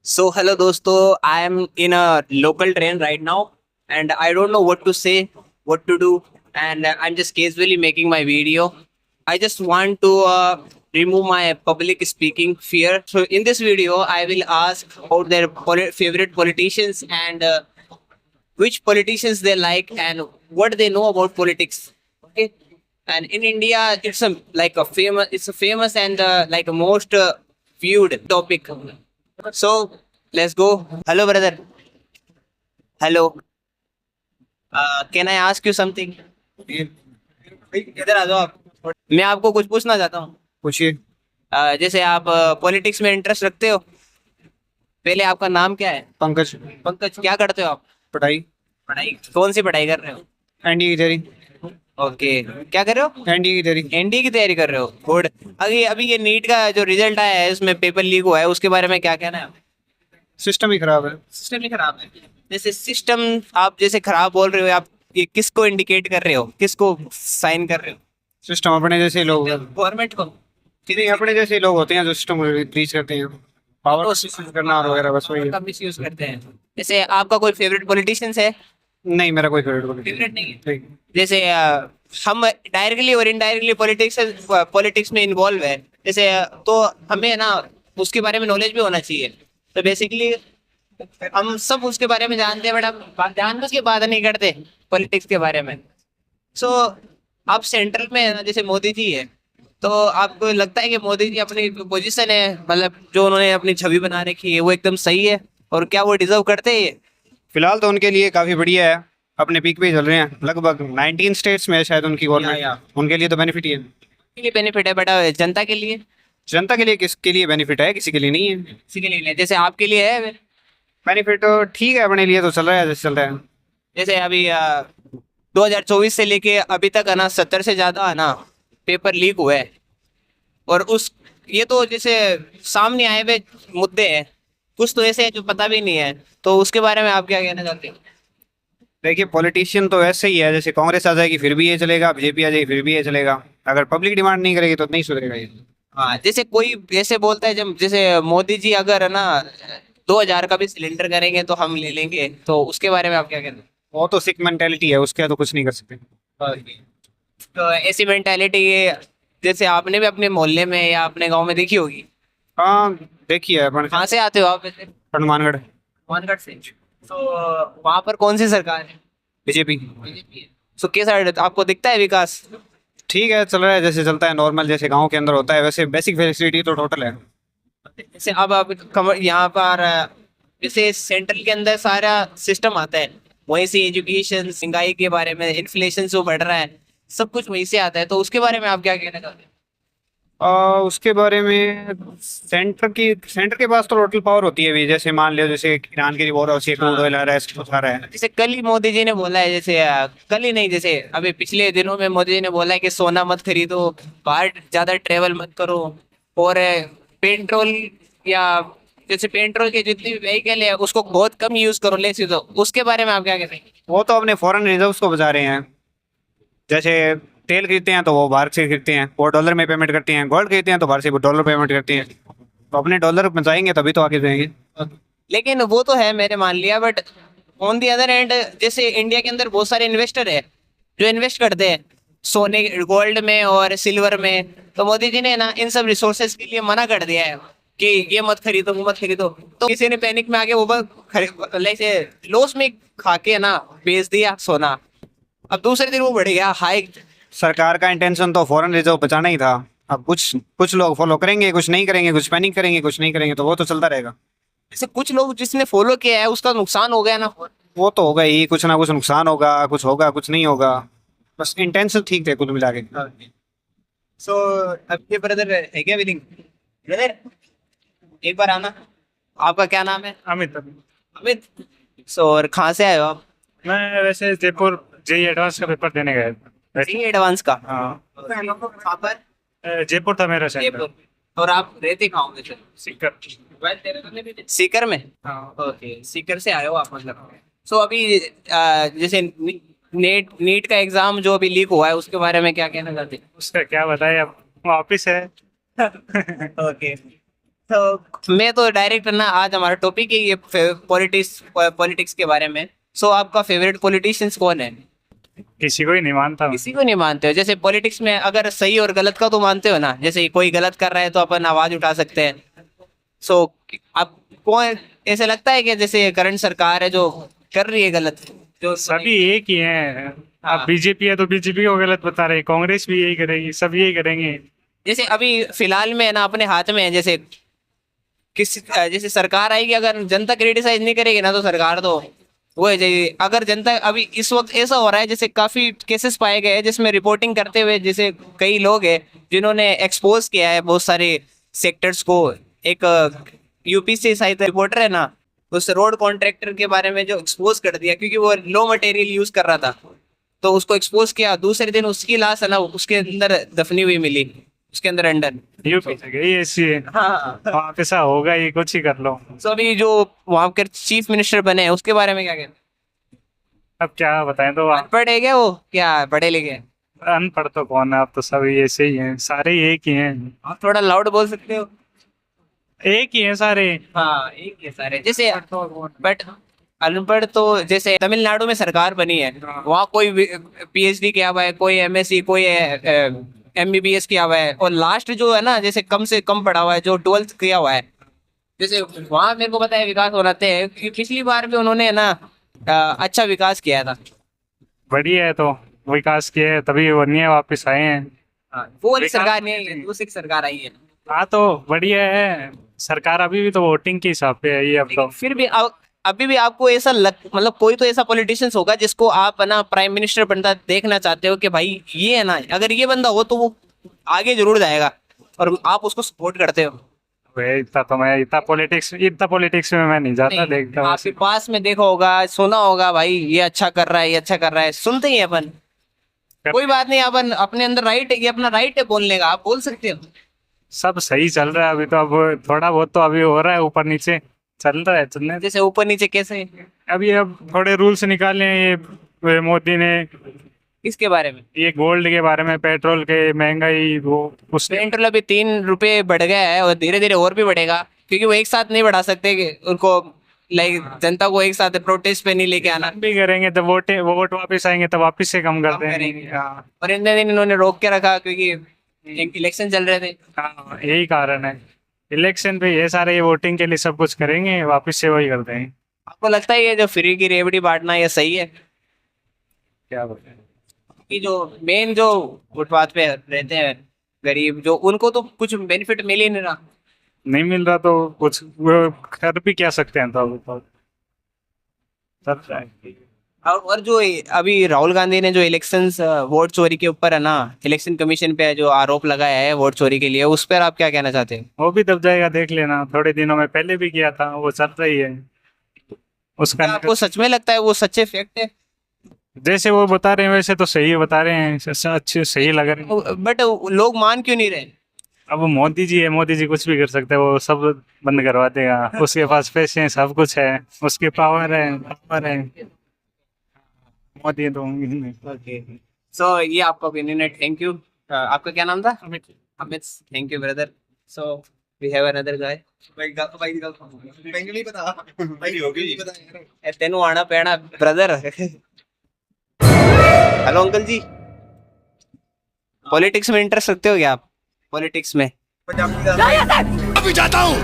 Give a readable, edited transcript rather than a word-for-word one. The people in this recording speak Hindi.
So hello dosto, I am in a local train right now and I don't know what to say, what to do, and I'm just casually making my video. I just want to remove my public speaking fear. So in this video, I will ask about their favorite politicians and which politicians they like and what they know about politics. Okay, and in India, it's a famous and like a most viewed topic. So let's go. Hello, brother. Hello. Can I ask you something? इधर आ जाओ आप. मैं आपको कुछ पूछना चाहता हूँ. पूछिए। जैसे आप पॉलिटिक्स में इंटरेस्ट रखते हो. पहले आपका नाम क्या है? पंकज। पंकज. क्या करते हो आप? पढ़ाई। पढ़ाई. कौन सी पढ़ाई कर रहे हो? एनडीए की तैयारी। ओके. क्या कर रहे हो? एनडीए की तैयारी। एनडीए की तैयारी कर रहे हो. गुड. अभी अभी ये नीट का जो रिजल्ट आया है इसमें पेपर लीक हुआ है, उसके बारे में क्या कहना है? सिस्टम ही खराब है। सिस्टम ही खराब है. जैसे सिस्टम आप जैसे खराब बोल रहे हो, आप ये किसको इंडिकेट कर रहे हो, किसको साइन कर रहे हो? सिस्टम अपने जैसे ही लोग गवर्नमेंट को. नहीं, अपने जैसे ही लोग होते हैं जो सिस्टम ब्रीच करते हैं, पावर करना और वगैरह, बस वही का है। मिस यूज करते हैं. जैसे आपका कोई फेवरेट पॉलिटिशियन है? नहीं, मेरा कोई फेवरेट फेवरेट नहीं है. नहीं। जैसे हम डायरेक्टली और इनडायरेक्टली पॉलिटिक्स में इन्वॉल्व है, जैसे तो हमें ना उसके बारे में नॉलेज भी होना चाहिए. तो बेसिकली हम सब उसके बारे में जानते हैं, बट हम जानबूझ के बात नहीं करते पॉलिटिक्स के बारे में. सो आप सेंट्रल में है ना, जैसे मोदी जी है, तो आपको लगता है कि मोदी जी अपनी पोजीशन है, मतलब जो उन्होंने अपनी छवि बना रखी है वो एकदम सही है, और क्या वो डिजर्व करते हैं? फिलहाल तो उनके लिए काफी बढ़िया है, अपने पीक पे ही चल रहे हैं। लगभग 19 स्टेट्स में है शायद उनकी गवर्नमेंट। उनके लिए तो बेनिफिट ही है। के लिए बेनिफिट है, बट जनता के लिए? जनता के लिए किसके लिए बेनिफिट है? किसी के लिए नहीं है। किसी के लिए नहीं. जैसे आपके लिए है. बेनिफिट तो ठीक है, अपने लिए तो चल रहा है जैसे चल रहा है। जैसे अभी 2024 से लेके अभी तक है ना 70 से ज्यादा है ना पेपर लीक हुए हैं, और उस ये तो जैसे सामने आए हुए मुद्दे हैं, कुछ तो ऐसे हैं जो पता भी नहीं है. तो उसके बारे में आप क्या कहना चाहते हैं? देखिए, पॉलिटिशियन तो ऐसे ही है, जैसे कांग्रेस आ जाएगी फिर भी ये चलेगा, बीजेपी आ जाएगी फिर भी ये चलेगा। अगर पब्लिक डिमांड नहीं करेगी तो नहीं सुधरेगा ये। हाँ, जैसे कोई ऐसे बोलता है, जब जैसे मोदी जी अगर है ना 2000 का भी सिलेंडर करेंगे तो हम ले लेंगे, तो उसके बारे में आप क्या कहते हैं? वो तो सिक मेंटेलिटी है, उसके तो कुछ नहीं कर सकते। तो ऐसी मेंटालिटी जैसे आपने भी अपने मोहल्ले में या अपने गांव में देखी होगी. हाँ, देखिए अपन। कहाँ से आते हो आप वैसे? हनुमानगढ़। मानगढ़ से. तो वहाँ पर कौन सी सरकार है? बीजेपी। बीजेपी है. तो कैसा आपको दिखता है विकास? ठीक है, चल रहा है जैसे चलता है, नॉर्मल जैसे गांव के अंदर होता है वैसे। बेसिक फैसिलिटी तो टोटल है। जैसे अब आप यहाँ पर जैसे सेंट्रल के अंदर सारा सिस्टम आता है, वहीं से एजुकेशन, महंगाई के बारे में, इन्फ्लेशन जो बढ़ रहा है, सब कुछ वहीं से आता है. तो उसके बारे में आप क्या कहना चाहते हैं? उसके बारे में सेंटर के पास तो टोटल पावर होती है भी। जैसे मान लो, जैसे ईरान की वॉर होती है, क्रूड ऑयल आ रहा है, सब कुछ आ रहा है। जैसे कल ही मोदी जी ने बोला है, जैसे कल ही नहीं, जैसे अभी पिछले दिनों में मोदी जी ने बोला है कि सोना मत खरीदो, बाहर ज्यादा ट्रेवल मत करो, और पेट्रोल या जैसे पेट्रोल के जितनी भी व्हीकल है उसको बहुत कम यूज करो, ले सीधो. उसके बारे में आप क्या कहते हैं? वो तो अपने फॉरेन रिजर्व्स को बचा रहे हैं। जैसे तेल खरीदते हैं तो वो बाहर से खरीदते हैं, वो डॉलर में पेमेंट करते हैं। गोल्ड खरीदते हैं तो बाहर से वो डॉलर पेमेंट करते हैं। तो अपने डॉलर बचाएंगे तभी तो आगे जाएंगे। लेकिन वो तो है, मैंने मान लिया, but on the other and जैसे इंडिया के अंदर बहुत सारे इन्वेस्टर है जो इन्वेस्ट करते हैं सोने, गोल्ड में और सिल्वर में. तो मोदी जी ने ना इन सब रिसोर्सेज के लिए मना कर दिया है कि ये मत खरीदो, वो मत खरीदो. तो किसी ने पैनिक में आके वो लॉस में खा के ना बेच दिया सोना. अब दूसरे दिन वो बढ़ गया हाई. सरकार का इंटेंशन तो फॉरेन रिजर्व बचाना ही था। अब कुछ कुछ लोग फॉलो करेंगे, कुछ नहीं करेंगे, कुछ पैनिक करेंगे, कुछ नहीं करेंगे, तो वो तो चलता रहेगा। जैसे कुछ लोग जिसने फॉलो किया है उसका नुकसान हो गया ना. वो तो होगा ही, कुछ ना कुछ नुकसान होगा, कुछ होगा कुछ नहीं होगा। बस इंटेंशन ठीक थे कुल मिला के। सो अब ये ब्रदर है क्या विलिंग? ब्रदर एक बार आना. आपका क्या नाम है? अमित। अमित. सो और कहाँ से आए हो आप? मैं वैसे जयपुर जेई एडवांस का पेपर देने गया था। सी एडवांस का. हाँ, कहाँ पर? जयपुर था मेरा सेंटर। जयपुर. और आप रहते कहाँ हो वैसे? सीकर। सीकर में. हाँ। ओके, सीकर से आए हो आप मतलब. सो अभी जैसे नीट का एग्जाम जो अभी लीक हुआ है उसके बारे में क्या कहना चाहते हैं? उसका क्या बताए, अब वापिस है। ओके. तो मैं तो डायरेक्ट ना, आज हमारा टॉपिक है ये पॉलिटिक्स के बारे में। सो आपका फेवरेट पॉलिटिशियंस कौन है? किसी को ही नहीं मानता मैं। किसी को नहीं मानते हो? जैसे पॉलिटिक्स में अगर सही और गलत का तो मानते हो ना, जैसे कोई गलत कर रहा है तो अपन आवाज उठा सकते हैं। सो आप कौन, ऐसे लगता है कि जैसे करंट सरकार है जो कर रही है गलत, जो सभी एक ही हैं। हाँ। अब बीजेपी है तो बीजेपी को गलत बता रहे, कांग्रेस भी यही करेगी, सब यही करेंगे। जैसे अभी फिलहाल में है ना, अपने हाथ में है, जैसे जैसे सरकार आएगी, अगर जनता क्रिटिसाइज नहीं करेगी ना तो सरकार तो वो है जी। अगर जनता, अभी इस वक्त ऐसा हो रहा है जैसे काफी केसेस पाए गए हैं जिसमें रिपोर्टिंग करते हुए जैसे कई लोग हैं जिन्होंने एक्सपोज किया है बहुत सारे सेक्टर्स को। एक यूपी से शायद रिपोर्टर है ना, उस रोड कॉन्ट्रैक्टर के बारे में जो एक्सपोज कर दिया क्योंकि वो लो मटेरियल यूज कर रहा था, तो उसको एक्सपोज किया। दूसरे दिन उसकी लाश है ना उसके अंदर दफनी हुई मिली, उसके अंदर अंडर। यूपी से गई ऐसी है, हाँ। वहाँ पे ऐसा होगा, ये कुछ ही कर लो। तो अभी जो वहां के चीफ मिनिस्टर बने हैं उसके बारे में क्या कहते हैं? अब क्या बताएं, तो आप अनपढ़ है क्या वो, क्या पढ़े लिखे हैं? अनपढ़ तो कौन है, आप तो सभी ऐसे ही हैं, सारे ही एक ही हैं। आप थोड़ा लाउड बोल सकते हो? एक ही हैं सारे। हाँ एक ही है सारे। जैसे बट अनपढ़ तो जैसे तमिलनाडु में सरकार बनी है, वहाँ कोई पीएचडी किया हुआ है, कोई एमएससी, कोई एमबीबीएस किया हुआ है, और लास्ट जो है ना जैसे कम से कम पढ़ा हुआ है जो 12th किया हुआ है। जैसे वहाँ मेरे को पता है विकास होते हैं कि पिछली बार भी उन्होंने ना अच्छा विकास किया था। बढ़िया है, तो विकास किए हैं, तभी वो नहीं है, वापिस आए हैं। वो वाली विकास सरकार नहीं है, दूसरी सरकार आई है। हाँ तो बढ़िया है सरकार, अभी भी तो वोटिंग के हिसाब पे है ये। अब तो फिर भी अभी भी आपको ऐसा मतलब कोई तो ऐसा पॉलिटिशियंस होगा जिसको आप है ना प्राइम मिनिस्टर बनता देखना चाहते हो कि भाई ये है ना, अगर ये बंदा हो तो वो आगे जरूर जाएगा और आप उसको सपोर्ट करते हो। वे इतना तो मैं इतना पॉलिटिक्स में मैं नहीं जाता, नहीं, देखता आपके पास में देखा होगा, सुना होगा, भाई ये अच्छा कर रहा है, ये अच्छा कर रहा है, सुनते ही हैं अपन। कोई बात नहीं, अपन अपने अंदर राइट है, ये अपना राइट है बोलने का, आप बोल सकते हो। सब सही चल रहा है अभी तो। अब थोड़ा बहुत तो अभी हो रहा है, ऊपर नीचे चल रहा है, चलने दे। जैसे ऊपर नीचे कैसे? अभी अब थोड़े रूल्स निकाले हैं ये मोदी ने, इसके बारे में ये गोल्ड के बारे में, पेट्रोल के महंगाई, वो उसके पेट्रोल अभी 3 रुपए बढ़ गया है और धीरे धीरे और भी बढ़ेगा, क्योंकि वो एक साथ नहीं बढ़ा सकते कि उनको लाइक जनता को एक साथ प्रोटेस्ट पे नहीं लेके आना। हम भी करेंगे तो वोट वापस आएंगे तो वापस से कम कर देंगे। करेंगे। हाँ और इतने दिन इन्होंने रोक के रखा क्योंकि इलेक्शन चल रहे थे। हाँ, यही कारण है। इलेक्शन पे ये सारे, ये वोटिंग के लिए सब कुछ करेंगे, वापस से वही कर देंगे। आपको लगता है ये जो फ्री की रेवड़ी बांटना ये सही है? क्या बताएं। कि जो मेन जो फुटपाथ पे रहते हैं गरीब, जो उनको तो कुछ बेनिफिट मिल ही नहीं रहा। नहीं मिल रहा तो कुछ वो कर भी क्या सकते हैं, तो सब है। और जो अभी राहुल गांधी ने जो इलेक्शंस वोट चोरी के ऊपर है ना, इलेक्शन कमीशन पे जो आरोप लगाया है वोट चोरी के लिए, उस पर आप क्या कहना चाहते हैं? वो भी दब जाएगा, देख लेना, थोड़े दिनों में पहले भी किया था, वो चल रही है उसका। क्या आपको सच में लगता है वो सच्चे फैक्ट है? जैसे वो बता रहे हैं वैसे तो सही बता रहे हैं, अच्छे सही लग रहे हैं। बट लोग मान क्यों नहीं रहे? अब वो मोदी जी है, मोदी जी कुछ भी कर सकते हैं, वो सब बंद करवा देगा। उसके पास पैसे हैं, सब कुछ है, उसकी पावर है। मोदी तो ओके, सो ये आपका ओपिनियन है, थैंक यू। आपका क्या नाम था? Amit. Amit, thank you brother. So we have another guy. तेनू आना पैना brother. Hello uncle ji, politics में इंटरेस्ट रखते हो क्या आप? पॉलिटिक्स में अभी जाता हूँ।